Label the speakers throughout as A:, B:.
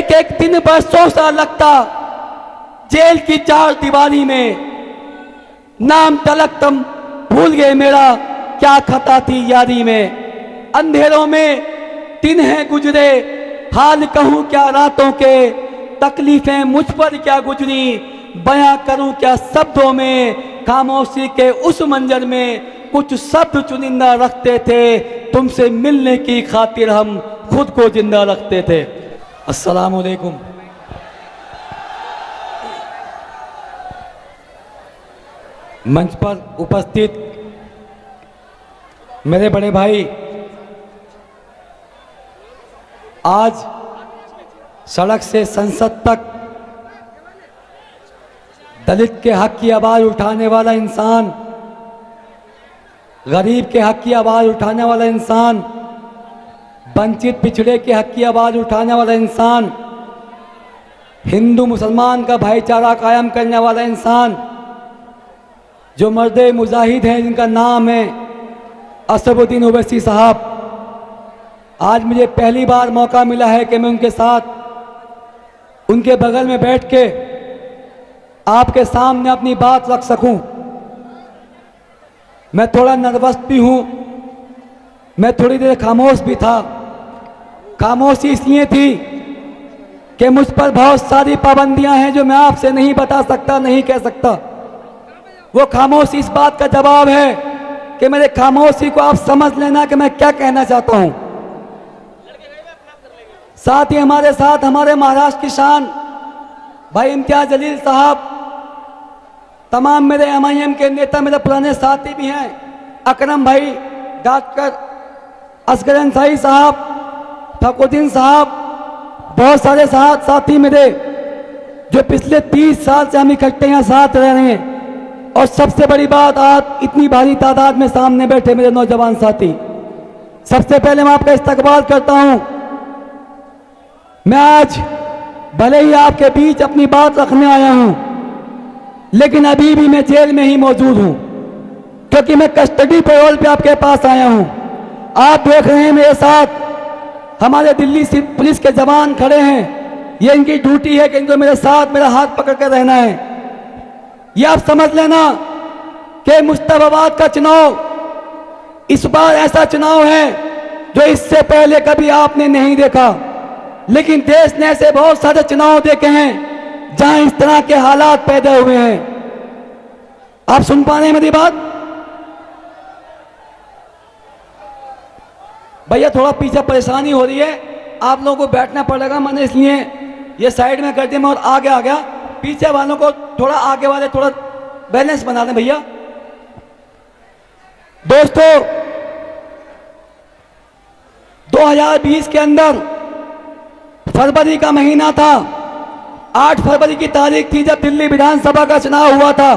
A: एक एक दिन बरसों सा लगता जेल की चार दीवारी में। नाम तलक तुम भूल गए मेरा, क्या खता थी यारी में। अंधेरों में दिन हैं गुजरे, हाल कहूँ क्या रातों के। तकलीफें मुझ पर क्या गुजरी, बयां करूं क्या शब्दों में। खामोशी के उस मंजर में कुछ शब्द चुनिंदा रखते थे। तुमसे मिलने की खातिर हम खुद को जिंदा रखते थे। अस्सलाम वालेकुम। मंच पर उपस्थित मेरे बड़े भाई, आज सड़क से संसद तक दलित के हक की आवाज उठाने वाला इंसान, गरीब के हक की आवाज उठाने वाला इंसान, वंचित पिछड़े के हक की आवाज उठाने वाला इंसान, हिंदू मुसलमान का भाईचारा कायम करने वाला इंसान, जो मर्दे मुजाहिद हैं जिनका नाम है असदुद्दीन ओवैसी साहब। आज मुझे पहली बार मौका मिला है कि मैं उनके साथ, उनके बगल में बैठ के आपके सामने अपनी बात रख सकूं। मैं थोड़ा नर्वस भी हूं, मैं थोड़ी देर खामोश भी था। खामोशी इसलिए थी कि मुझ पर बहुत सारी पाबंदियां हैं जो मैं आपसे नहीं बता सकता, नहीं कह सकता। वो खामोशी इस बात का जवाब है कि मेरे खामोशी को आप समझ लेना कि मैं क्या कहना चाहता हूं। साथ ही हमारे साथ हमारे महाराष्ट्र की शान भाई इम्तियाज जलील साहब, तमाम मेरे MIM के नेता, मेरे पुराने साथी भी हैं, अकरम भाई, डॉक्टर असगर अंसारी साहब, फखरुद्दीन साहब, बहुत सारे साथी मेरे जो पिछले 30 साल से हम इकट्ठे यहाँ साथ रह रहे हैं। और सबसे बड़ी बात, आप इतनी भारी तादाद में सामने बैठे मेरे नौजवान साथी, सबसे पहले मैं आपका इस्तकबाल करता हूं। मैं आज भले ही आपके बीच अपनी बात रखने आया हूं, लेकिन अभी भी मैं जेल में ही मौजूद हूं, क्योंकि मैं कस्टडी पैरोल पे आपके पास आया हूं। आप देख रहे हैं मेरे साथ हमारे दिल्ली से पुलिस के जवान खड़े हैं। ये इनकी ड्यूटी है कि इनको मेरे साथ मेरा हाथ पकड़ कर रहना है। ये आप समझ लेना कि मुस्तफाबाद का चुनाव इस बार ऐसा चुनाव है जो इससे पहले कभी आपने नहीं देखा। लेकिन देश ने ऐसे बहुत सारे चुनाव देखे हैं जहां इस तरह के हालात पैदा हुए हैं। आप सुन पा रहे हैं मेरी बात? भैया थोड़ा पीछे परेशानी हो रही है, आप लोगों को बैठना पड़ेगा। मैंने इसलिए ये साइड में कर दिया, मैं और आगे आ गया। पीछे वालों को थोड़ा, आगे वाले थोड़ा बैलेंस बना दें भैया। दोस्तों, 2020 के अंदर फरवरी का महीना था, 8 फरवरी की तारीख थी जब दिल्ली विधानसभा का चुनाव हुआ था।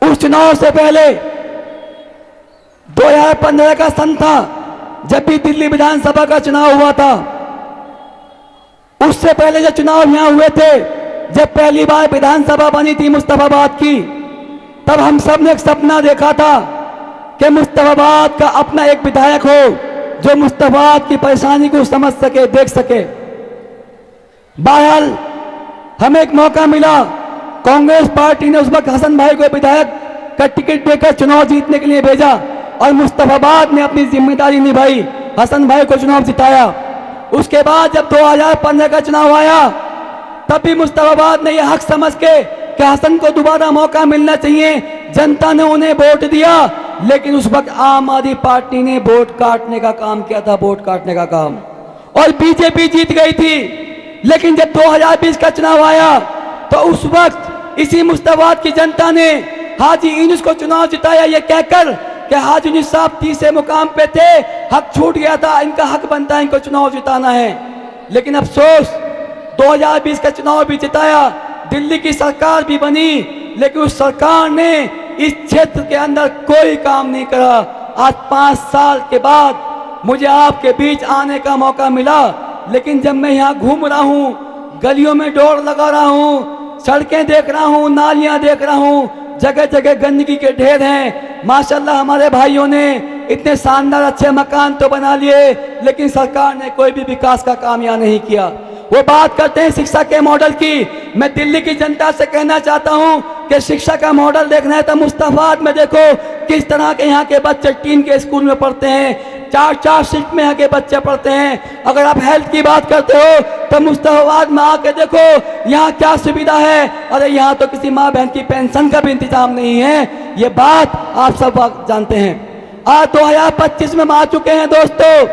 A: उस चुनाव से पहले 2015 का सन था जब भी दिल्ली विधानसभा का चुनाव हुआ था। उससे पहले जो चुनाव यहां हुए थे, जब पहली बार विधानसभा बनी थी मुस्तफाबाद की, तब हम सब ने एक सपना देखा था कि मुस्तफाबाद का अपना एक विधायक हो जो मुस्तफाबाद की परेशानी को समझ सके, देख सके। बहरहाल हमें एक मौका मिला। कांग्रेस पार्टी ने उस वक्त हसन भाई को विधायक का टिकट देकर चुनाव जीतने के लिए भेजा और मुस्तफाबाद ने अपनी जिम्मेदारी निभाई, हसन भाई को चुनाव जिताया। उसके बाद जब 2015 का चुनाव आया, तब भी मुस्तफाबाद ने यह हक समझ के कि हसन को दोबारा मौका मिलना चाहिए, जनता ने उन्हें वोट दिया। लेकिन उस वक्त आम आदमी पार्टी ने वोट काटने का काम किया था, वोट काटने का काम, और बीजेपी जीत गई थी। लेकिन जब 2020 का चुनाव आया तो उस वक्त इसी मुस्तफाबाद की जनता ने हाजी यूनुस को चुनाव जिताया, ये कहकर कि हाजी यूनुस साहब तीसरे मुकाम पे थे, हक छूट गया था, इनका हक बनता है, इनको चुनाव जिताना है। लेकिन अफसोस 2020 का चुनाव भी जिताया, दिल्ली की सरकार भी बनी, लेकिन उस सरकार ने इस क्षेत्र के अंदर कोई काम नहीं करा। आज 5 साल के बाद मुझे आपके बीच आने का मौका मिला, लेकिन जब मैं यहाँ घूम रहा हूँ, गलियों में दौड़ लगा रहा हूँ, सड़कें देख रहा हूँ, नालियाँ देख रहा हूँ, जगह जगह गंदगी के ढेर हैं। माशाल्लाह हमारे भाइयों ने इतने शानदार अच्छे मकान तो बना लिए, लेकिन सरकार ने कोई भी विकास का काम यहाँ नहीं किया। वो बात करते हैं शिक्षा के मॉडल की। मैं दिल्ली की जनता से कहना चाहता हूँ कि शिक्षा का मॉडल देखना है तो मुस्तफाबाद में देखो किस तरह के यहाँ के बच्चे टीन के स्कूल में पढ़ते हैं, 4-4 शिफ्ट में यहाँ के बच्चे पढ़ते हैं। अगर आप हेल्थ की बात करते हो तो मुस्तफाबाद में आके देखो यहाँ क्या सुविधा है। अरे यहाँ तो किसी माँ बहन की पेंशन का भी इंतजाम नहीं है। ये बात आप सब जानते हैं। आज 2025 में हम आ चुके हैं दोस्तों।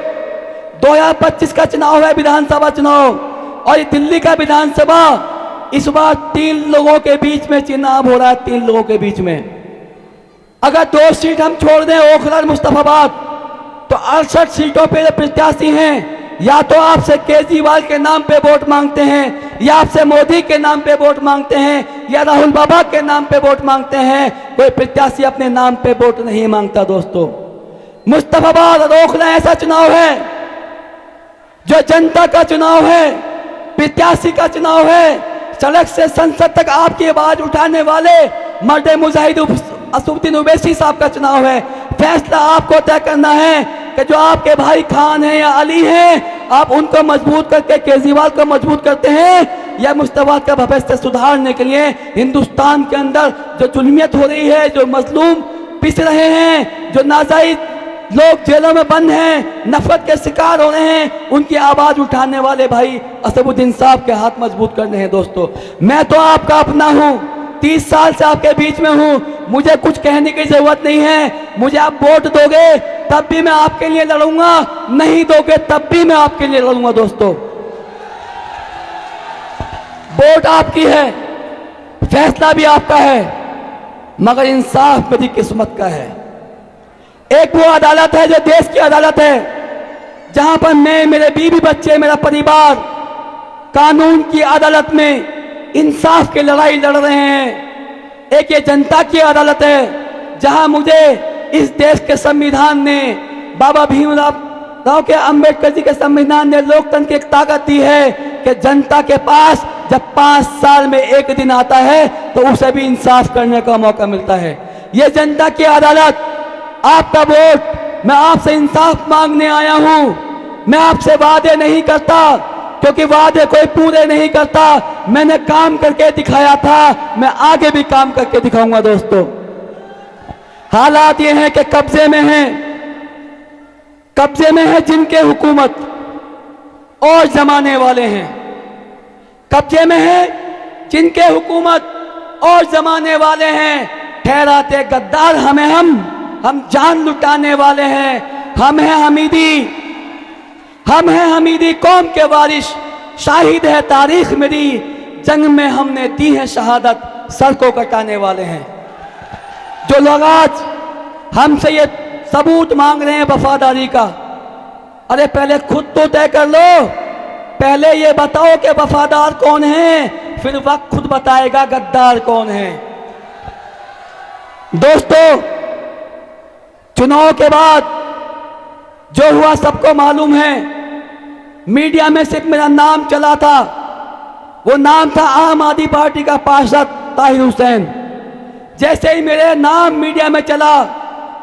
A: 2025 का चुनाव है, विधानसभा चुनाव, और ये दिल्ली का विधानसभा इस बार 3 लोगों के बीच में चुनाव हो रहा है। 3 लोगों के बीच में अगर 2 सीट हम छोड़ दें, ओखला और मुस्तफाबाद, तो 68 सीटों पे प्रत्याशी हैं। या तो आपसे केजरीवाल के नाम पे वोट मांगते हैं, या आपसे मोदी के नाम पे वोट मांगते हैं, या राहुल बाबा के नाम पे वोट मांगते हैं। कोई प्रत्याशी अपने नाम पे वोट नहीं मांगता दोस्तों। मुस्तफाबाद और ओखला ऐसा चुनाव है जो जनता का चुनाव है, प्रत्याशी का चुनाव है। सड़क से संसद तक आपकी आवाज उठाने वाले मर्द मुजाहिद असदुद्दीन ओवैसी साहब का चुनाव है। फैसला आपको तय करना है कि जो आपके भाई खान हैं या अली हैं, आप उनको मजबूत करके केजरीवाल को मजबूत करते हैं, या मुस्तफाबाद का भविष्य सुधारने के लिए हिंदुस्तान के अंदर जो जुल्मियत हो रही है, जो मजलूम पिस रहे हैं, जो नाजायज लोग जेलों में बंद हैं, नफरत के शिकार हो रहे हैं, उनकी आवाज उठाने वाले भाई असदुद्दीन साहब के हाथ मजबूत करने हैं दोस्तों। मैं तो आपका अपना हूं, 30 साल से आपके बीच में हूं, मुझे कुछ कहने की जरूरत नहीं है। मुझे आप वोट दोगे तब भी मैं आपके लिए लड़ूंगा, नहीं दोगे तब भी मैं आपके लिए लड़ूंगा दोस्तों। वोट आपकी है, फैसला भी आपका है, मगर इंसाफ मेरी किस्मत का है। एक वो अदालत है जो देश की अदालत है, जहां पर मैं, मेरे बीवी बच्चे, मेरा परिवार कानून की अदालत में इंसाफ की लड़ाई लड़ रहे हैं। एक ये जनता की अदालत है, जहां मुझे इस देश के संविधान ने, बाबा भीमराव के अंबेडकर जी के संविधान ने लोकतंत्र की एक ताकत दी है कि जनता के पास जब 5 साल में एक दिन आता है तो उसे भी इंसाफ करने का मौका मिलता है। ये जनता की अदालत, आपका वोट, मैं आपसे इंसाफ मांगने आया हूं। मैं आपसे वादे नहीं करता, क्योंकि वादे कोई पूरे नहीं करता। मैंने काम करके दिखाया था, मैं आगे भी काम करके दिखाऊंगा दोस्तों। हालात ये हैं कि कब्जे में है जिनके हुकूमत और जमाने वाले हैं। कब्जे में है जिनके हुकूमत और जमाने वाले हैं। ठहराते गद्दार हमें, हम जान लुटाने वाले हैं। हम हैं हमीदी कौम के वारिश, शाहिद है तारीख मेरी, जंग में हमने दी है शहादत, सर को कटाने वाले हैं। जो लोग आज हमसे ये सबूत मांग रहे हैं वफादारी का, अरे पहले खुद तो तय कर लो। पहले ये बताओ कि वफादार कौन है, फिर वक्त खुद बताएगा गद्दार कौन है। दोस्तों, चुनाव के बाद जो हुआ सबको मालूम है। मीडिया में सिर्फ मेरा नाम चला था, वो नाम था आम आदमी पार्टी का पार्षद ताहिर हुसैन। जैसे ही मेरे नाम मीडिया में चला,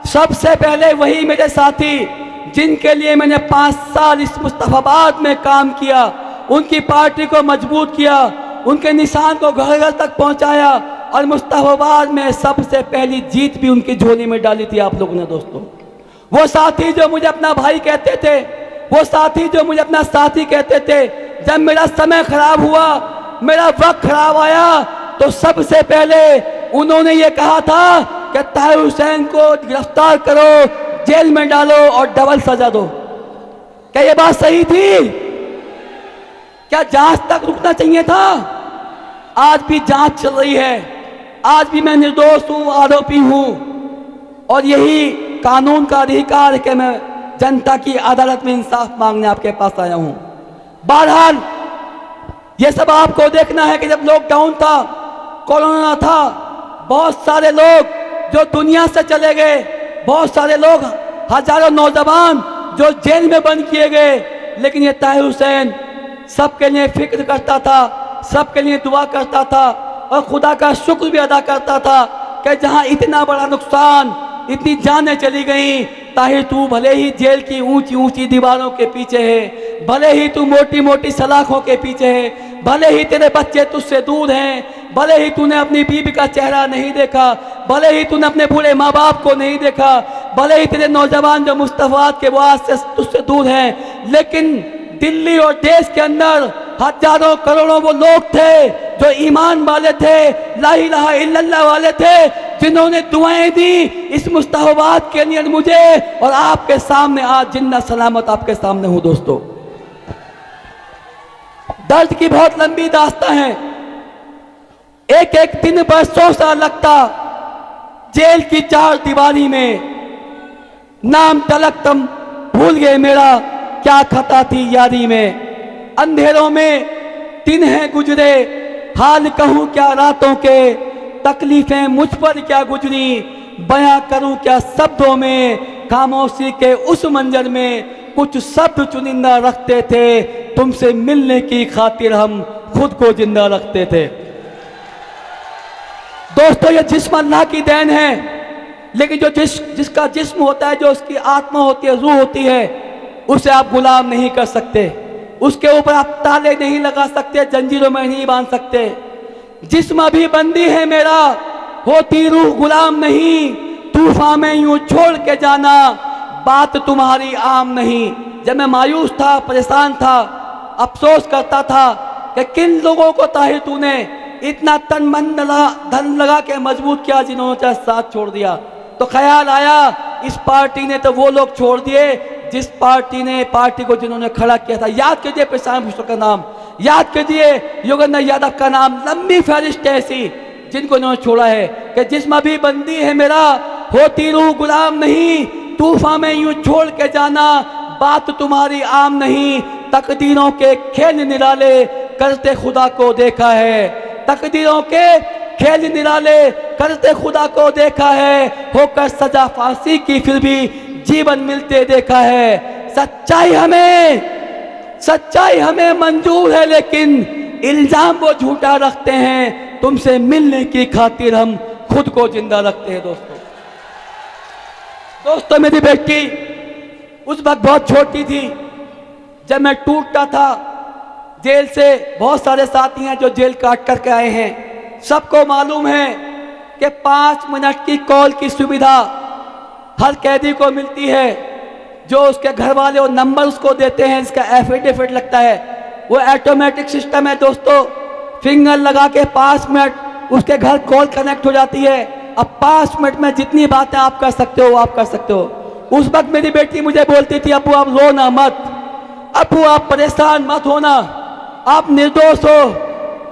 A: सबसे पहले वही मेरे साथी जिनके लिए मैंने 5 साल इस मुस्तफाबाद में काम किया, उनकी पार्टी को मजबूत किया, उनके निशान को घर घर तक पहुंचाया, और मुस्तफाबाद में सबसे पहली जीत भी उनकी झोली में डाली थी आप लोगों ने दोस्तों। वो साथी जो मुझे अपना भाई कहते थे, वो साथी जो मुझे अपना साथी कहते थे, जब मेरा समय खराब हुआ, मेरा वक्त खराब आया, तो सबसे पहले उन्होंने ये कहा था कि ताहिर हुसैन को गिरफ्तार करो, जेल में डालो और डबल सजा दो। क्या ये बात सही थी? क्या जांच तक रुकना चाहिए था? आज भी जांच चल रही है, आज भी मैं निर्दोष हूं, आरोपी हूं, और यही कानून का अधिकार है कि मैं जनता की अदालत में इंसाफ मांगने आपके पास आया हूं। बहरहाल ये सब आपको देखना है कि जब लॉकडाउन था, कोरोना था, बहुत सारे लोग जो दुनिया से चले गए, बहुत सारे लोग, हजारों नौजवान जो जेल में बंद किए गए, लेकिन ये ताहिर हुसैन सबके लिए फिक्र करता था, सबके लिए दुआ करता था, और खुदा का शुक्र भी अदा करता था कि जहां इतना बड़ा नुकसान, इतनी जानें चली गई, ताहिर तू भले ही जेल की ऊंची ऊंची दीवारों के पीछे है, भले ही तू मोटी मोटी सलाखों के पीछे है, भले ही तेरे बच्चे तुझसे दूर हैं, भले ही तूने अपनी बीवी का चेहरा नहीं देखा, भले ही तूने अपने बूढ़े माँ बाप को नहीं देखा, भले ही तेरे नौजवान जो मुस्तफात के वाद से तुझसे दूर हैं, लेकिन दिल्ली और देश के अंदर हजारों करोड़ों वो लोग थे जो ईमान वाले थे, ला इलाहा इल्लल्लाह वाले थे, जिन्होंने दुआएं दी इस मुस्तहबात के लिए मुझे, और आपके सामने आज जिन्ना सलामत आपके सामने हूं। दोस्तों, दर्द की बहुत लंबी दास्तां है, एक एक दिन बरसों सा लगता जेल की चार दीवारी में, नाम तलक तुम भूल गए मेरा, क्या खता थी यारी में, अंधेरों में दिन हैं गुजरे, हाल कहूं क्या रातों के, तकलीफें मुझ पर क्या गुजरी, बयां करूं क्या शब्दों में, खामोशी के उस मंजर में कुछ शब्द चुनिंदा रखते थे, तुमसे मिलने की खातिर हम खुद को जिंदा रखते थे। दोस्तों, ये जिस्म अल्लाह की देन है, लेकिन जो जिसका जिस्म होता है, जो उसकी आत्मा होती है, रूह होती है, उसे आप गुलाम नहीं कर सकते, उसके ऊपर आप ताले नहीं लगा सकते, जंजीरों में नहीं बांध सकते। जिस्म अभी बंदी है मेरा, होती रूह गुलाम नहीं, तूफान में यूं छोड़ के जाना, बात तुम्हारी आम नहीं। जब मैं मायूस था, परेशान था, अफसोस करता था कि किन लोगों को ताहिर तूने इतना तन मन धन लगा के मजबूत किया, जिन्होंने तेरा साथ छोड़ दिया, तो ख्याल आया इस पार्टी ने तो वो लोग छोड़ दिए जिस पार्टी को जिन्होंने खड़ा किया था। याद कीजिए प्रशांत भूषण का नाम, याद कीजिए योगेंद्र यादव का नाम, लंबी फहरिस्त ऐसी जिनको इन्होंने छोड़ा है कि जिस्म भी बंदी है मेरा, होती रूह गुलाम नहीं, तूफान में यूं छोड़ के जाना, बात तुम्हारी आम नहीं। तकदीरों के खेल निराले करते खुदा को देखा है, तकदीरों के खेल निराले करते खुदा को देखा है, होकर सजा फांसी की फिर भी जीवन मिलते देखा है। सच्चाई हमें मंजूर है, लेकिन इल्जाम वो झूठा रखते हैं, तुमसे मिलने की खातिर हम खुद को जिंदा रखते हैं। दोस्तों, मेरी बेटी उस वक्त बहुत छोटी थी जब मैं टूटता था। जेल से बहुत सारे साथी हैं जो जेल काट करके आए हैं, सबको मालूम है कि 5 मिनट की कॉल की सुविधा हर कैदी को मिलती है, जो उसके घर वाले वो नंबर उसको देते हैं, इसका एफिडेविट लगता है, वो ऑटोमेटिक सिस्टम है। दोस्तों, फिंगर लगा के 5 मिनट उसके घर कॉल कनेक्ट हो जाती है। अब 5 मिनट में जितनी बातें आप कर सकते हो वो आप कर सकते हो। उस वक्त मेरी बेटी मुझे बोलती थी, अब्बू आप रोना मत, अब्बू आप परेशान मत होना, आप निर्दोष हो,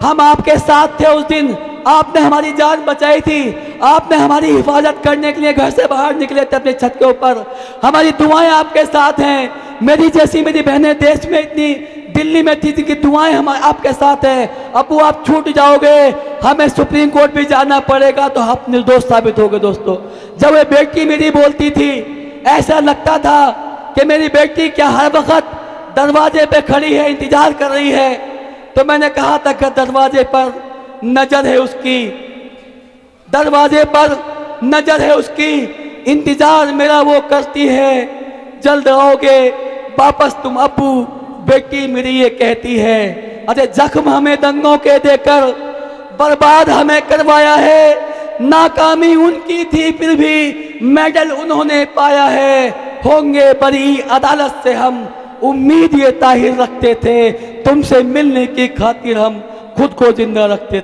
A: हम आपके साथ थे उस दिन, आपने हमारी जान बचाई थी, आपने हमारी हिफाजत करने के लिए घर से बाहर निकले थे अपने छत के ऊपर, हमारी दुआएं आपके साथ हैं। मेरी जैसी मेरी बहनें देश में इतनी दिल्ली में थी जिनकी दुआएं हम आपके साथ हैं। अबू आप छूट जाओगे, हमें सुप्रीम कोर्ट भी जाना पड़ेगा तो आप निर्दोष साबित होगे। दोस्तों, जब ये बेटी मेरी बोलती थी, ऐसा लगता था कि मेरी बेटी क्या हर वक्त दरवाजे पे खड़ी है, इंतजार कर रही है। तो मैंने कहा था कि दरवाजे पर नजर है उसकी, दरवाजे पर नजर है उसकी, इंतजार मेरा वो करती है, जल्द आओगे वापस तुम अब्बू, बेटी मेरी ये कहती है। अरे जख्म हमें दंगों के देकर बर्बाद हमें करवाया है, नाकामी उनकी थी फिर भी मेडल उन्होंने पाया है, होंगे बरी अदालत से हम उम्मीद ये ताहिर रखते थे, तुमसे मिलने की खातिर हम खुद को जिंदा रखते थे।